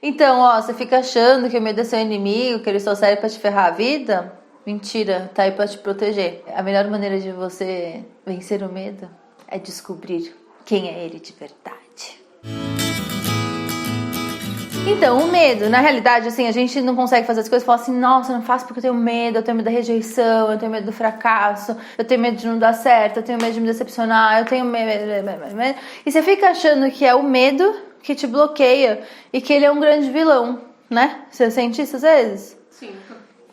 Então, ó, você fica achando que o medo é seu inimigo, que ele só serve pra te ferrar a vida? Mentira, tá aí pra te proteger. A melhor maneira de você vencer o medo é descobrir quem é ele de verdade. Então, o medo, na realidade, assim, a gente não consegue fazer as coisas e falar assim, nossa, eu não faço porque eu tenho medo da rejeição, eu tenho medo do fracasso, eu tenho medo de não dar certo, eu tenho medo de me decepcionar, eu tenho medo. E você fica achando que é o medo que te bloqueia e que ele é um grande vilão, né? Você sente isso às vezes? Sim.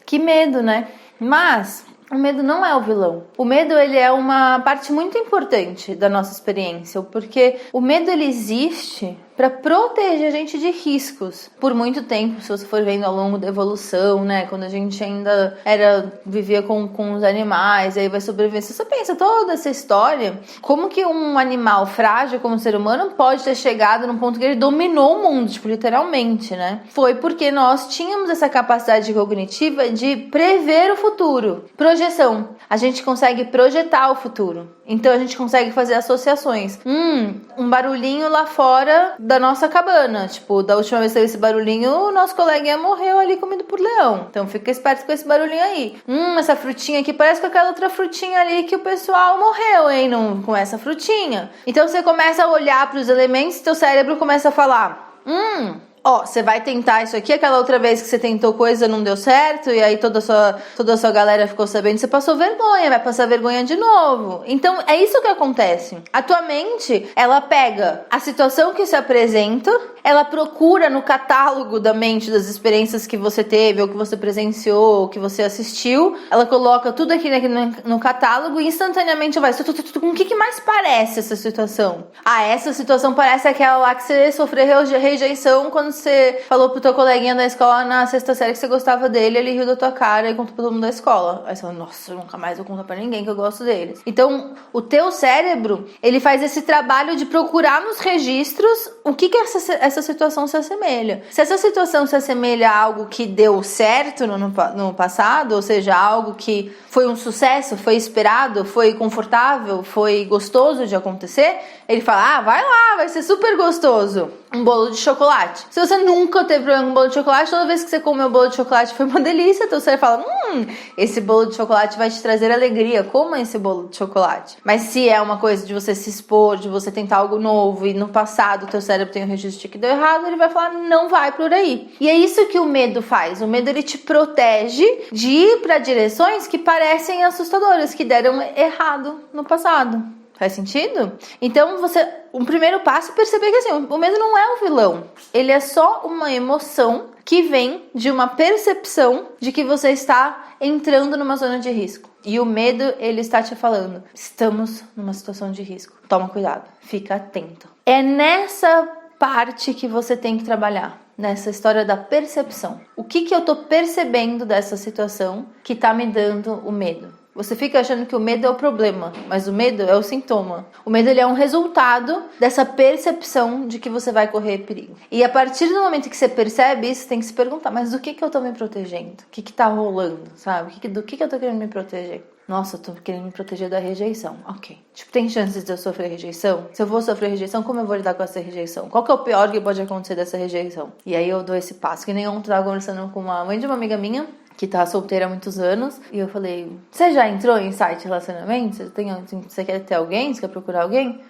Que medo, né? Mas o medo não é o vilão. O medo, ele é uma parte muito importante da nossa experiência, porque o medo, ele existe para proteger a gente de riscos. Por muito tempo, se você for vendo ao longo da evolução, né, quando a gente ainda vivia com os animais, aí vai sobreviver. Se você pensa toda essa história, como que um animal frágil como o ser humano pode ter chegado num ponto que ele dominou o mundo, tipo, literalmente, né? Foi porque nós tínhamos essa capacidade cognitiva de prever o futuro. Projeção. A gente consegue projetar o futuro. Então a gente consegue fazer associações. Um barulhinho lá fora da nossa cabana. Tipo, da última vez que teve esse barulhinho, o nosso coleguinha morreu ali comido por leão. Então fica esperto com esse barulhinho aí. Essa frutinha aqui parece com aquela outra frutinha ali que o pessoal morreu, hein? Com essa frutinha. Então você começa a olhar para os elementos e teu cérebro começa a falar: ó, você vai tentar isso aqui, aquela outra vez que você tentou coisa não deu certo, e aí toda a sua galera ficou sabendo, você passou vergonha, vai passar vergonha de novo. Então, é isso que acontece. A tua mente, ela pega a situação que se apresenta, ela procura no catálogo da mente das experiências que você teve, ou que você presenciou, ou que você assistiu, ela coloca tudo aqui no catálogo e instantaneamente vai, com o que mais parece essa situação? Ah, essa situação parece aquela lá que você sofreu rejeição quando você falou pro teu coleguinha da escola na sexta série que você gostava dele, ele riu da tua cara e contou pra todo mundo da escola. Aí você fala, nossa, eu nunca mais vou contar pra ninguém que eu gosto deles. Então, o teu cérebro, ele faz esse trabalho de procurar nos registros o que essa situação se assemelha. Se essa situação se assemelha a algo que deu certo no passado, ou seja, algo que foi um sucesso, foi esperado, foi confortável, foi gostoso de acontecer, ele fala, vai lá, vai ser super gostoso. Um bolo de chocolate. Se você nunca teve problema com bolo de chocolate, toda vez que você comeu bolo de chocolate foi uma delícia, então você fala, esse bolo de chocolate vai te trazer alegria, coma esse bolo de chocolate. Mas se é uma coisa de você se expor, de você tentar algo novo e no passado o teu cérebro tem um registro de que deu errado, ele vai falar, não vai por aí. E é isso que o medo faz. O medo, ele te protege de ir para direções que parecem assustadoras, que deram errado no passado. Faz sentido? Então, um primeiro passo é perceber que assim, o medo não é o vilão. Ele é só uma emoção que vem de uma percepção de que você está entrando numa zona de risco. E o medo, ele está te falando, estamos numa situação de risco. Toma cuidado, fica atento. É nessa parte que você tem que trabalhar. Nessa história da percepção. O que eu tô percebendo dessa situação que tá me dando o medo? Você fica achando que o medo é o problema, mas o medo é o sintoma. O medo, ele é um resultado dessa percepção de que você vai correr perigo. E a partir do momento que você percebe isso, você tem que se perguntar, mas do que eu tô me protegendo? O que tá rolando, sabe? Do que eu tô querendo me proteger? Nossa, eu tô querendo me proteger da rejeição. Ok. Tipo, tem chances de eu sofrer rejeição? Se eu vou sofrer rejeição, como eu vou lidar com essa rejeição? Qual que é o pior que pode acontecer dessa rejeição? E aí eu dou esse passo. Que nem ontem eu tava conversando com uma mãe de uma amiga minha, que tá solteira há muitos anos, e eu falei, você já entrou em site de relacionamento? Você quer ter alguém? Você quer procurar alguém?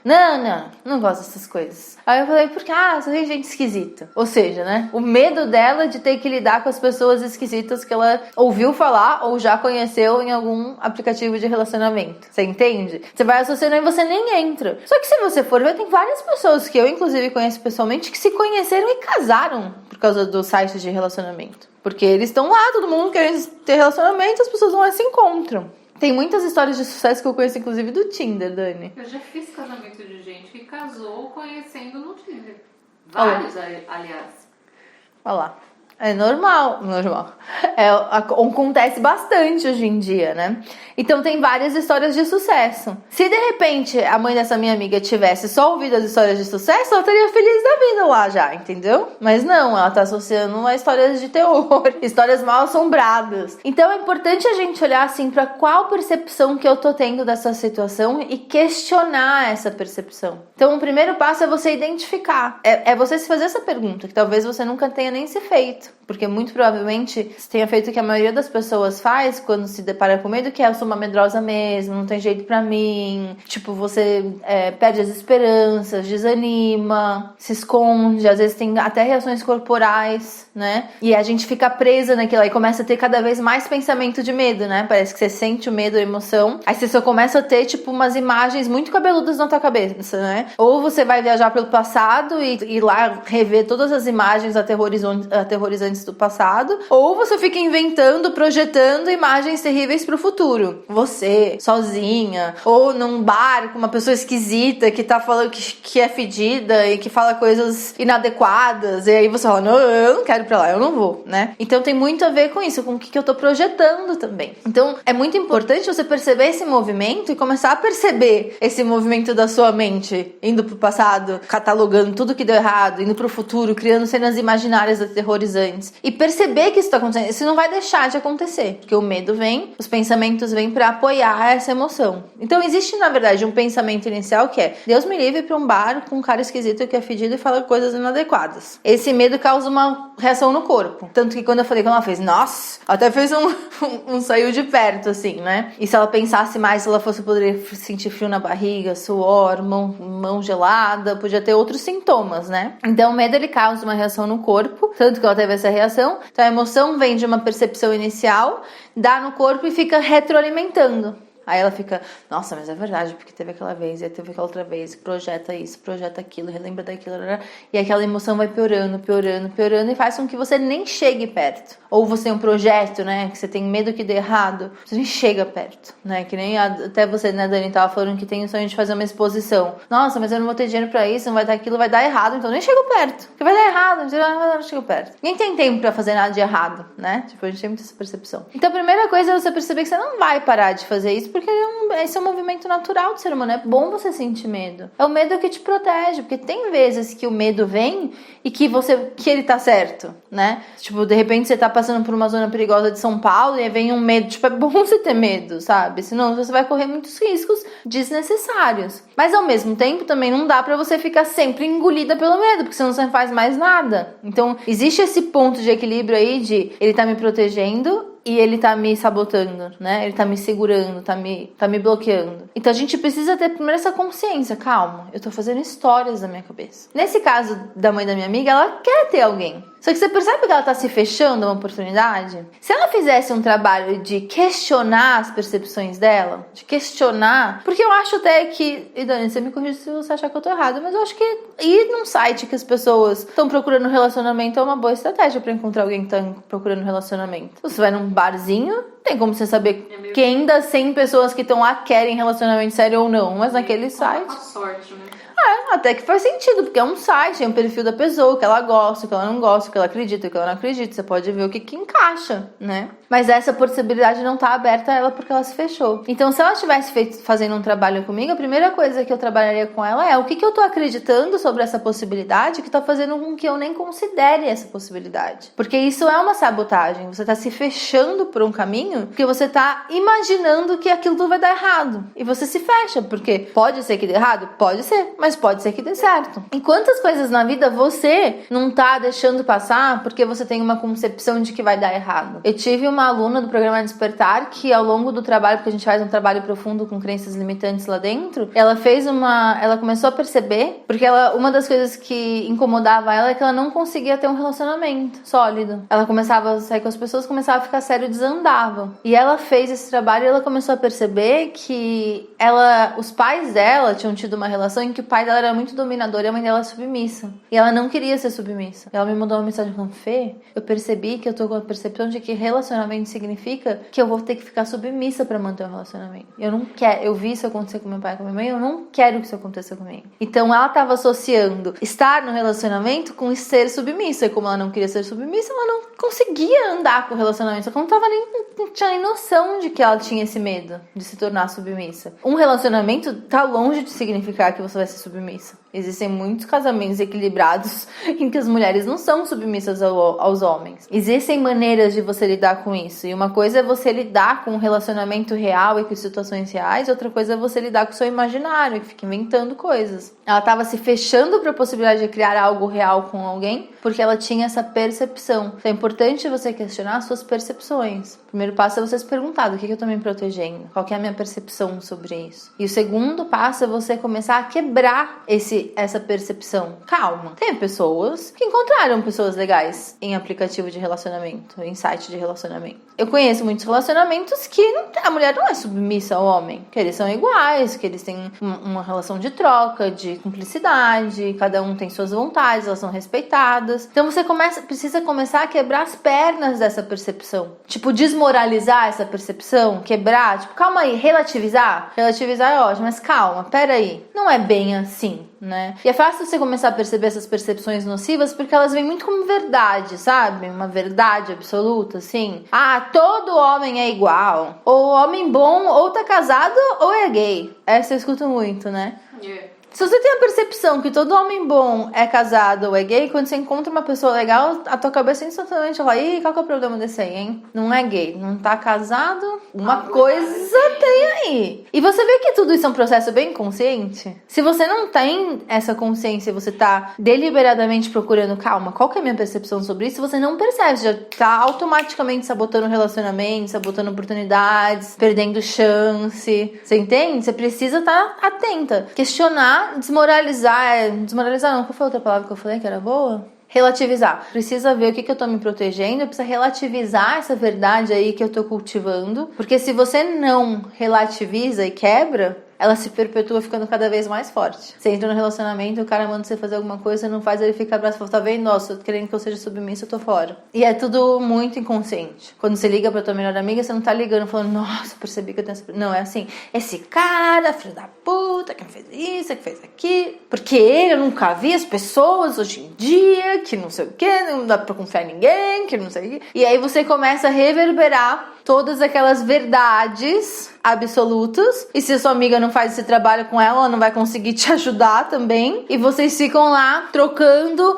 Não gosto dessas coisas. Aí eu falei, porque, só tem gente esquisita. Ou seja, né, o medo dela de ter que lidar com as pessoas esquisitas que ela ouviu falar ou já conheceu em algum aplicativo de relacionamento. Você entende? Você vai associando e você nem entra. Só que se você for ver, tem várias pessoas que eu, inclusive, conheço pessoalmente, que se conheceram e casaram por causa do site de relacionamento. Porque eles estão lá, todo mundo querendo ter relacionamento, as pessoas vão lá e se encontram. Tem muitas histórias de sucesso que eu conheço, inclusive, do Tinder, Dani. Eu já fiz casamento de gente que casou conhecendo no Tinder. Vários, aliás. Olha lá. É normal. Acontece bastante hoje em dia, né? Então tem várias histórias de sucesso. Se de repente a mãe dessa minha amiga tivesse só ouvido as histórias de sucesso, ela estaria feliz da vida lá já, entendeu? Mas não, ela tá associando a histórias de terror, histórias mal assombradas. Então é importante a gente olhar assim pra qual percepção que eu tô tendo dessa situação e questionar essa percepção. Então o primeiro passo é você identificar, é você se fazer essa pergunta, que talvez você nunca tenha nem se feito. Porque muito provavelmente você tenha feito o que a maioria das pessoas faz quando se depara com medo, que é: eu sou uma medrosa mesmo, não tem jeito pra mim. Tipo, você perde as esperanças, desanima, se esconde, às vezes tem até reações corporais, né? E a gente fica presa naquilo aí, começa a ter cada vez mais pensamento de medo, né? Parece que você sente o medo, a emoção, aí você só começa a ter, tipo, umas imagens muito cabeludas na tua cabeça, né? Ou você vai viajar pelo passado e ir lá rever todas as imagens aterrorizantes do passado, ou você fica inventando, projetando imagens terríveis pro futuro. Você, sozinha, ou num bar com uma pessoa esquisita que tá falando que é fedida e que fala coisas inadequadas, e aí você fala: não, eu não quero ir pra lá, eu não vou, né? Então tem muito a ver com isso, com o que eu tô projetando também. Então é muito importante você perceber esse movimento e começar a perceber esse movimento da sua mente, indo pro passado, catalogando tudo que deu errado, indo pro futuro, criando cenas imaginárias aterrorizantes, e perceber que isso tá acontecendo. Isso não vai deixar de acontecer, porque o medo vem, os pensamentos vêm pra apoiar essa emoção. Então existe, na verdade, um pensamento inicial que é: Deus me livre pra um bar com um cara esquisito que é fedido e fala coisas inadequadas. Esse medo causa uma reação no corpo. Tanto que quando eu falei que ela fez, nossa, até fez um saiu de perto, assim, né? E se ela pensasse mais, se ela fosse, poderia sentir frio na barriga, suor, mão gelada, podia ter outros sintomas, né? Então o medo, ele causa uma reação no corpo, tanto que ela teve essa reação. Então a emoção vem de uma percepção inicial, dá no corpo e fica retroalimentando. Aí ela fica: nossa, mas é verdade, porque teve aquela vez, e teve aquela outra vez, projeta isso, projeta aquilo, relembra daquilo, e aquela emoção vai piorando, e faz com que você nem chegue perto. Ou você tem um projeto, né, que você tem medo que dê errado, você nem chega perto, né, que nem até você, né, Dani, tava falando que tem o sonho de fazer uma exposição. Nossa, mas eu não vou ter dinheiro pra isso, não vai dar aquilo, vai dar errado, então nem chego perto, porque vai dar errado, não chego perto. Ninguém tem tempo pra fazer nada de errado, né, tipo, a gente tem muita essa percepção. Então a primeira coisa é você perceber que você não vai parar de fazer isso, porque esse é um movimento natural do ser humano. É bom você sentir medo. É o medo que te protege, porque tem vezes que o medo vem e que ele tá certo, né? Tipo, de repente você tá passando por uma zona perigosa de São Paulo e aí vem um medo. Tipo, é bom você ter medo, sabe? Senão você vai correr muitos riscos desnecessários. Mas ao mesmo tempo também não dá pra você ficar sempre engolida pelo medo, porque senão você não faz mais nada. Então existe esse ponto de equilíbrio aí de ele tá me protegendo e ele tá me sabotando, né? Ele tá me segurando, tá me bloqueando. Então a gente precisa ter primeiro essa consciência. Calma, eu tô fazendo histórias na minha cabeça. Nesse caso da mãe da minha amiga, ela quer ter alguém. Só que você percebe que ela tá se fechando a uma oportunidade? Se ela fizesse um trabalho de questionar as percepções dela, de questionar, porque eu acho até que, e Dani, você me corrige se você achar que eu tô errada, mas eu acho que ir num site que as pessoas estão procurando relacionamento é uma boa estratégia pra encontrar alguém que tá procurando relacionamento. Você vai num barzinho, tem como você saber que ainda 100 pessoas que estão lá querem relacionamento sério ou não, mas naquele site... A sorte, né? Até que faz sentido, porque é um site, é um perfil da pessoa, o que ela gosta, o que ela não gosta, o que ela acredita, o que ela não acredita. Você pode ver o que encaixa, né? Mas essa possibilidade não tá aberta a ela porque ela se fechou. Então, se ela estivesse fazendo um trabalho comigo, a primeira coisa que eu trabalharia com ela é o que eu tô acreditando sobre essa possibilidade que tá fazendo com que eu nem considere essa possibilidade. Porque isso é uma sabotagem. Você tá se fechando por um caminho porque você tá imaginando que aquilo tudo vai dar errado. E você se fecha, porque pode ser que dê errado? Pode ser, mas pode ser que dê certo. E quantas coisas na vida você não tá deixando passar porque você tem uma concepção de que vai dar errado? Eu tive uma aluna do programa Despertar que ao longo do trabalho, porque a gente faz um trabalho profundo com crenças limitantes lá dentro, ela começou a perceber, porque uma das coisas que incomodava ela é que ela não conseguia ter um relacionamento sólido. Ela começava a sair com as pessoas, começava a ficar sério e desandava. E ela fez esse trabalho e ela começou a perceber que os pais dela tinham tido uma relação em que o pai dela dela era muito dominadora e a mãe dela é submissa. E ela não queria ser submissa. Ela me mandou uma mensagem falando: Fê, eu percebi que eu tô com a percepção de que relacionamento significa que eu vou ter que ficar submissa pra manter o relacionamento. Eu não quero, eu vi isso acontecer com meu pai e com minha mãe, eu não quero que isso aconteça comigo. Então ela tava associando estar no relacionamento com ser submissa. E como ela não queria ser submissa, ela não conseguia andar com o relacionamento. Ela não tinha nem noção de que ela tinha esse medo de se tornar submissa. Um relacionamento tá longe de significar que você vai ser submissa. Existem muitos casamentos equilibrados em que as mulheres não são submissas aos homens. Existem maneiras de você lidar com isso. E uma coisa é você lidar com um relacionamento real e com situações reais. Outra coisa é você lidar com o seu imaginário, que fica inventando coisas. Ela estava se fechando para a possibilidade de criar algo real com alguém porque ela tinha essa percepção. Então é importante você questionar as suas percepções. O primeiro passo é você se perguntar: do que eu estou me protegendo? Qual que é a minha percepção sobre isso? E o segundo passo é você começar a quebrar essa percepção. Calma. Tem pessoas que encontraram pessoas legais em aplicativo de relacionamento, em site de relacionamento. Eu conheço muitos relacionamentos que a mulher não é submissa ao homem, que eles são iguais, que eles têm uma relação de troca, de cumplicidade, cada um tem suas vontades, elas são respeitadas. Então você precisa começar a quebrar as pernas dessa percepção. Tipo, desmoralizar essa percepção, quebrar, tipo, calma aí, relativizar. Relativizar é ótimo, mas calma, peraí. Não é bem assim, né? E é fácil você começar a perceber essas percepções nocivas porque elas vêm muito como verdade, sabe? Uma verdade absoluta, assim. Ah, todo homem é igual. Ou homem bom ou tá casado ou é gay. Essa eu escuto muito, né? Yeah. Se você tem a percepção que todo homem bom é casado ou é gay, quando você encontra uma pessoa legal, a tua cabeça instantaneamente fala: ih, qual que é o problema desse aí, hein? Não é gay, não tá casado, uma coisa tem aí. E você vê que tudo isso é um processo bem consciente? Se você não tem essa consciência e você tá deliberadamente procurando, calma, qual que é a minha percepção sobre isso? Você não percebe, já tá automaticamente sabotando relacionamentos, sabotando oportunidades, perdendo chance. Você entende? Você precisa estar atenta, questionar, desmoralizar não, qual foi a outra palavra que eu falei que era boa? Relativizar. Precisa ver o que eu tô me protegendo, precisa relativizar essa verdade aí que eu tô cultivando, porque se você não relativiza e quebra, ela se perpetua ficando cada vez mais forte. Você entra no relacionamento, o cara manda você fazer alguma coisa, você não faz, ele fica abraço e fala: tá vendo? Nossa, querendo que eu seja submissa, eu tô fora. E é tudo muito inconsciente. Quando você liga pra tua melhor amiga, você não tá ligando falando: nossa, percebi que eu tenho essa... Não, é assim: esse cara, filho da puta, que fez isso, que fez aquilo. Porque eu nunca vi as pessoas hoje em dia, que não sei o que, não dá pra confiar em ninguém, que não sei o que. E aí você começa a reverberar todas aquelas verdades absolutas, e se a sua amiga não faz esse trabalho com ela não vai conseguir te ajudar também, e vocês ficam lá trocando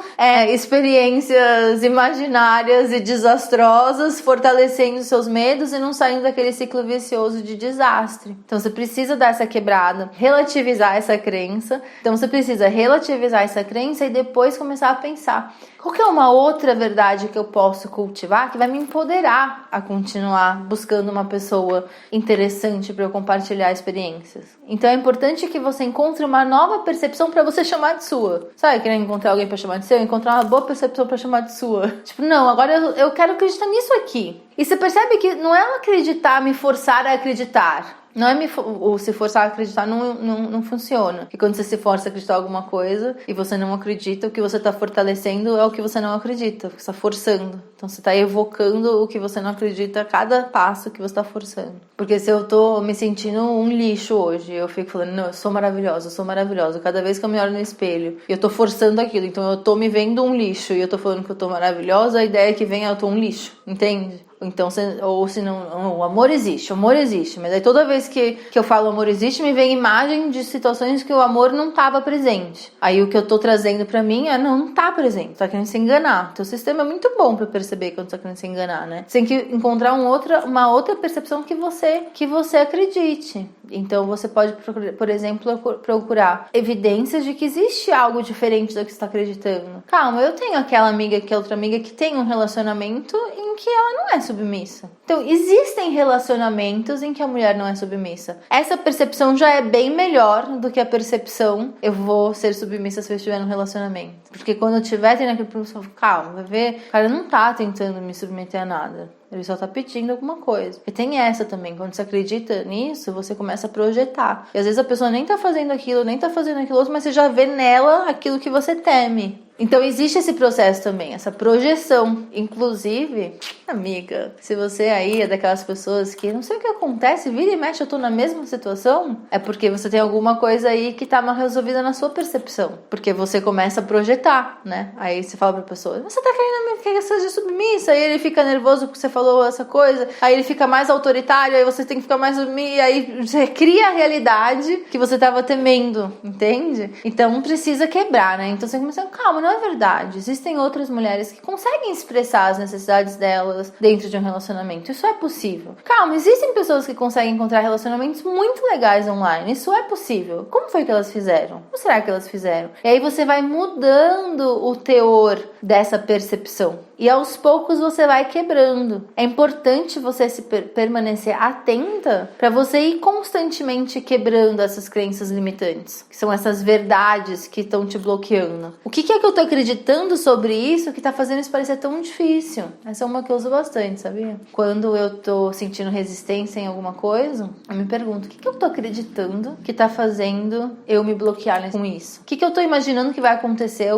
experiências imaginárias e desastrosas, fortalecendo seus medos e não saindo daquele ciclo vicioso de desastre. Então você precisa dar essa quebrada, relativizar essa crença. Então você precisa relativizar essa crença e depois começar a pensar: qual que é uma outra verdade que eu posso cultivar que vai me empoderar a continuar buscando uma pessoa interessante para eu compartilhar experiências? Então é importante que você encontre uma nova percepção para você chamar de sua. Sabe, querendo encontrar alguém para chamar de seu? Encontrar uma boa percepção para chamar de sua. Tipo, não, agora eu quero acreditar nisso aqui. E você percebe que não é acreditar, me forçar a acreditar. Não é ou se forçar a acreditar, não funciona. Porque quando você se força a acreditar em alguma coisa e você não acredita, o que você está fortalecendo é o que você não acredita. Você está forçando. Então você está evocando o que você não acredita a cada passo que você está forçando. Porque se eu tô me sentindo um lixo hoje, eu fico falando: não, eu sou maravilhosa, eu sou maravilhosa. Cada vez que eu me olho no espelho, eu tô forçando aquilo. Então eu tô me vendo um lixo e eu tô falando que eu tô maravilhosa, a ideia que vem é: eu tô um lixo. Entende? Então, ou se não, o amor existe, mas aí toda vez que eu falo amor existe, me vem imagem de situações que o amor não estava presente. Aí o que eu tô trazendo pra mim é: não tá presente, tá querendo se enganar. Teu sistema é muito bom pra perceber quando tá querendo se enganar, né? Você tem que encontrar uma outra percepção que você acredite. Então você pode, por exemplo, procurar evidências de que existe algo diferente do que você está acreditando. Calma, eu tenho aquela amiga, que é outra amiga, que tem um relacionamento em que ela não é submissa. Então existem relacionamentos em que a mulher não é submissa. Essa percepção já é bem melhor do que a percepção: eu vou ser submissa se eu estiver num relacionamento. Porque quando eu estiver tendo aquele problema, calma, vai ver, o cara não tá tentando me submeter a nada. Ele só tá pedindo alguma coisa. E tem essa também, quando você acredita nisso, você começa a projetar. E às vezes a pessoa nem tá fazendo aquilo, nem tá fazendo aquilo outro, mas você já vê nela aquilo que você teme. Então existe esse processo também, essa projeção. Inclusive, amiga, se você aí é daquelas pessoas que não sei o que acontece, vira e mexe, eu tô na mesma situação, é porque você tem alguma coisa aí que tá mal resolvida na sua percepção. Porque você começa a projetar, né? Aí você fala pra pessoa, você tá querendo que eu seja submissa? Aí ele fica nervoso porque você falou essa coisa, aí ele fica mais autoritário, aí você tem que ficar mais submissa, aí você cria a realidade que você tava temendo, entende? Então precisa quebrar, né? Então você começa, calma, não é verdade. Existem outras mulheres que conseguem expressar as necessidades delas dentro de um relacionamento. Isso é possível. Calma, existem pessoas que conseguem encontrar relacionamentos muito legais online. Isso é possível. Como foi que elas fizeram? Como será que elas fizeram? E aí você vai mudando o teor dessa percepção. E aos poucos você vai quebrando. É importante você se permanecer atenta para você ir constantemente quebrando essas crenças limitantes, que são essas verdades que estão te bloqueando. O que é que eu tô acreditando sobre isso que tá fazendo isso parecer tão difícil? Essa é uma que eu uso bastante, sabia? Quando eu tô sentindo resistência em alguma coisa, eu me pergunto, o que eu tô acreditando que tá fazendo eu me bloquear com isso? O que eu tô imaginando que vai acontecer?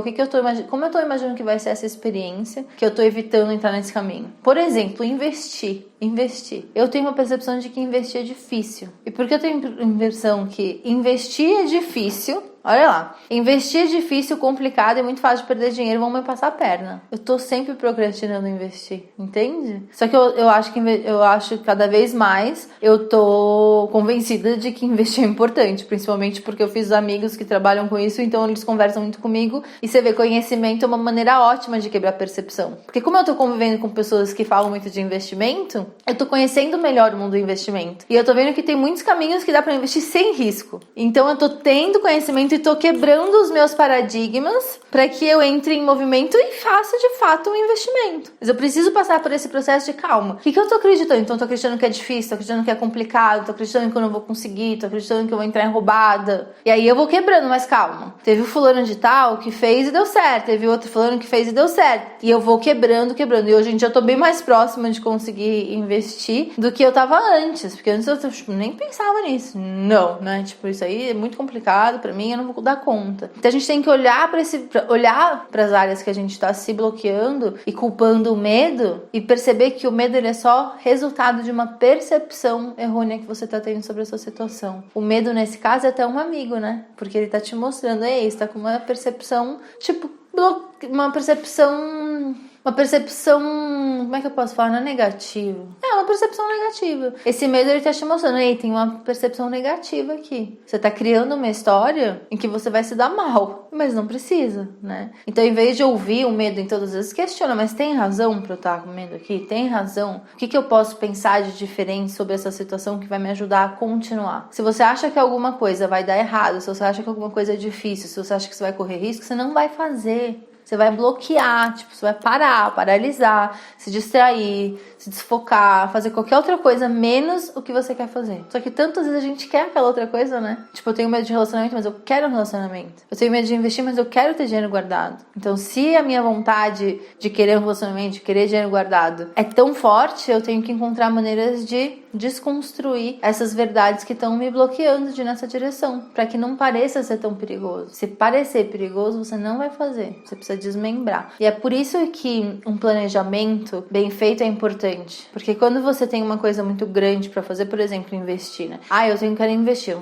Como eu tô imaginando que vai ser essa experiência que eu tô evitando entrar nesse caminho? Por exemplo, investir. Eu tenho uma percepção de que investir é difícil. E por que eu tenho a impressão que investir é difícil? Olha lá, investir é difícil, complicado e muito fácil de perder dinheiro, vão me passar a perna. Eu tô sempre procrastinando investir, entende? Só que eu acho que cada vez mais eu tô convencida de que investir é importante, principalmente porque eu fiz amigos que trabalham com isso, então eles conversam muito comigo e você vê, conhecimento é uma maneira ótima de quebrar a percepção. Porque como eu tô convivendo com pessoas que falam muito de investimento, eu tô conhecendo melhor o mundo do investimento. E eu tô vendo que tem muitos caminhos que dá pra investir sem risco. Então eu tô tendo conhecimento e tô quebrando os meus paradigmas para que eu entre em movimento e faça de fato um investimento. Mas eu preciso passar por esse processo de calma. O que eu tô acreditando? Então eu tô acreditando que é difícil, tô acreditando que é complicado, tô acreditando que eu não vou conseguir, tô acreditando que eu vou entrar em roubada. E aí eu vou quebrando, mas calma. Teve o fulano de tal que fez e deu certo, teve outro fulano que fez e deu certo. E eu vou quebrando. E hoje em dia eu tô bem mais próxima de conseguir investir do que eu tava antes. Porque antes eu nem pensava nisso. Não, né? Tipo, isso aí é muito complicado pra mim, eu não vou dar conta. Então a gente tem que olhar para as áreas que a gente está se bloqueando e culpando o medo e perceber que o medo ele é só resultado de uma percepção errônea que você está tendo sobre a sua situação. O medo nesse caso é até um amigo, né? Porque ele tá te mostrando, ei, você tá com uma percepção, tipo, uma percepção, como é que eu posso falar? Não é negativo. É uma percepção negativa. Esse medo, ele tá te mostrando, ei, tem uma percepção negativa aqui. Você tá criando uma história em que você vai se dar mal, mas não precisa, né? Então, em vez de ouvir o medo em todas as vezes, questiona, mas tem razão pra eu estar com medo aqui? Tem razão? O que eu posso pensar de diferente sobre essa situação que vai me ajudar a continuar? Se você acha que alguma coisa vai dar errado, se você acha que alguma coisa é difícil, se você acha que você vai correr risco, você não vai fazer. Você vai bloquear, tipo, você vai parar, paralisar, se distrair, se desfocar, fazer qualquer outra coisa, menos o que você quer fazer. Só que tantas vezes a gente quer aquela outra coisa, né? Tipo, eu tenho medo de relacionamento, mas eu quero um relacionamento. Eu tenho medo de investir, mas eu quero ter dinheiro guardado. Então, se a minha vontade de querer um relacionamento, de querer dinheiro guardado é tão forte, eu tenho que encontrar maneiras de desconstruir essas verdades que estão me bloqueando de ir nessa direção, para que não pareça ser tão perigoso. Se parecer perigoso, você não vai fazer. Você precisa desmembrar. E é por isso que um planejamento bem feito é importante. Porque quando você tem uma coisa muito grande para fazer, por exemplo, investir, né? Eu quero investir.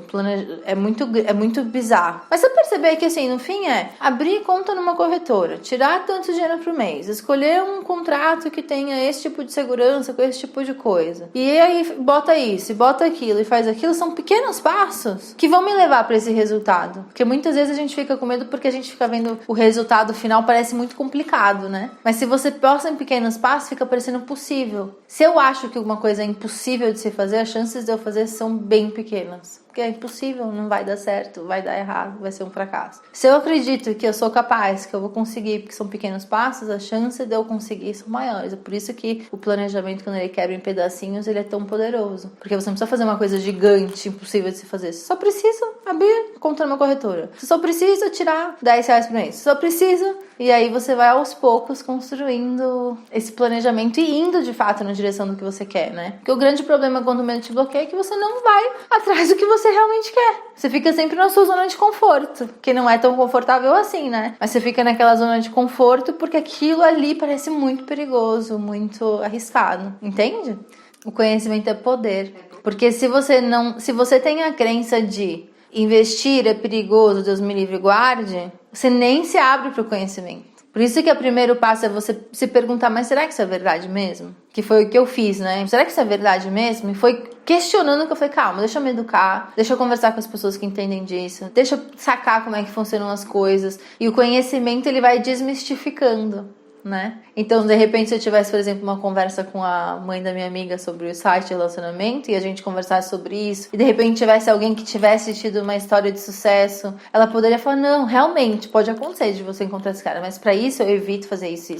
É muito bizarro. Mas você perceber que, assim, no fim abrir conta numa corretora, tirar tanto dinheiro por mês, escolher um contrato que tenha esse tipo de segurança com esse tipo de coisa. E aí bota isso, e bota aquilo, e faz aquilo, são pequenos passos que vão me levar para esse resultado. Porque muitas vezes a gente fica com medo porque a gente fica vendo o resultado final, parece muito complicado, né? Mas se você posta em pequenos passos, fica parecendo possível. Se eu acho que alguma coisa é impossível de se fazer, as chances de eu fazer são bem pequenas. porque é impossível, não vai dar certo, vai dar errado, vai ser um fracasso. Se eu acredito que eu sou capaz, que eu vou conseguir, porque são pequenos passos, a chance de eu conseguir são maiores. É por isso que o planejamento, quando ele quebra em pedacinhos, ele é tão poderoso. Porque você não precisa fazer uma coisa gigante, impossível de se fazer. Você só precisa abrir conta numa corretora. Você só precisa tirar R$10 por mês. Você só precisa... E aí você vai aos poucos construindo esse planejamento e indo de fato na direção do que você quer, né? Porque o grande problema quando o medo te bloqueia é que você não vai atrás do que você realmente quer. Você fica sempre na sua zona de conforto, que não é tão confortável assim, né? Mas você fica naquela zona de conforto porque aquilo ali parece muito perigoso, muito arriscado, entende? O conhecimento é poder. Porque se você tem a crença de investir é perigoso, Deus me livre e guarde, você nem se abre para o conhecimento. Por isso que o primeiro passo é você se perguntar, mas será que isso é verdade mesmo? Que foi o que eu fiz, né? Será que isso é verdade mesmo? E foi questionando que eu falei, calma, deixa eu me educar, deixa eu conversar com as pessoas que entendem disso, deixa eu sacar como é que funcionam as coisas. E o conhecimento, ele vai desmistificando, né? Então, de repente, se eu tivesse, por exemplo, uma conversa com a mãe da minha amiga sobre o site de relacionamento e a gente conversasse sobre isso, e de repente tivesse alguém que tivesse tido uma história de sucesso, ela poderia falar, não, realmente, pode acontecer de você encontrar esse cara, mas pra isso eu evito fazer isso,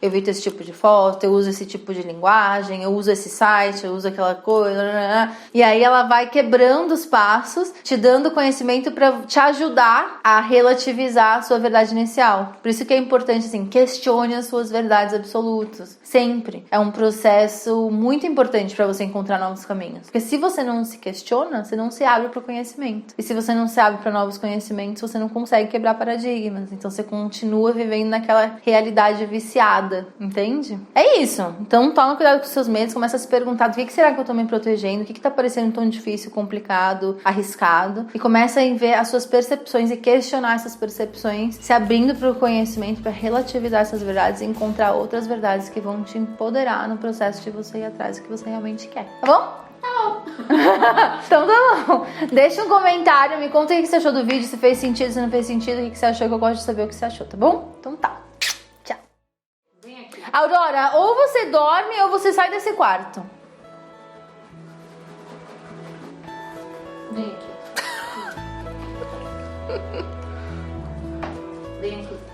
eu evito esse tipo de foto, eu uso esse tipo de linguagem, eu uso esse site, eu uso aquela coisa, e aí ela vai quebrando os passos, te dando conhecimento pra te ajudar a relativizar a sua verdade inicial. Por isso que é importante, assim, questione as suas verdades absolutas. Sempre. É um processo muito importante para você encontrar novos caminhos. Porque se você não se questiona, você não se abre para o conhecimento. E se você não se abre para novos conhecimentos, você não consegue quebrar paradigmas. Então você continua vivendo naquela realidade viciada. Entende? É isso. Então toma cuidado com os seus medos, começa a se perguntar do que será que eu tô me protegendo, o que tá parecendo tão difícil, complicado, arriscado. E começa a ver as suas percepções e questionar essas percepções, se abrindo para o conhecimento, para relativizar essas verdades e encontrar outras verdades que vão te empoderar no processo de você ir atrás do que você realmente quer. Tá bom? Tá bom. Então tá bom. Deixa um comentário, me conta o que você achou do vídeo, se fez sentido, se não fez sentido, o que você achou, que eu gosto de saber o que você achou, tá bom? Então tá. Tchau. Vem aqui. Aurora, ou você dorme ou você sai desse quarto. Vem aqui. Vem aqui.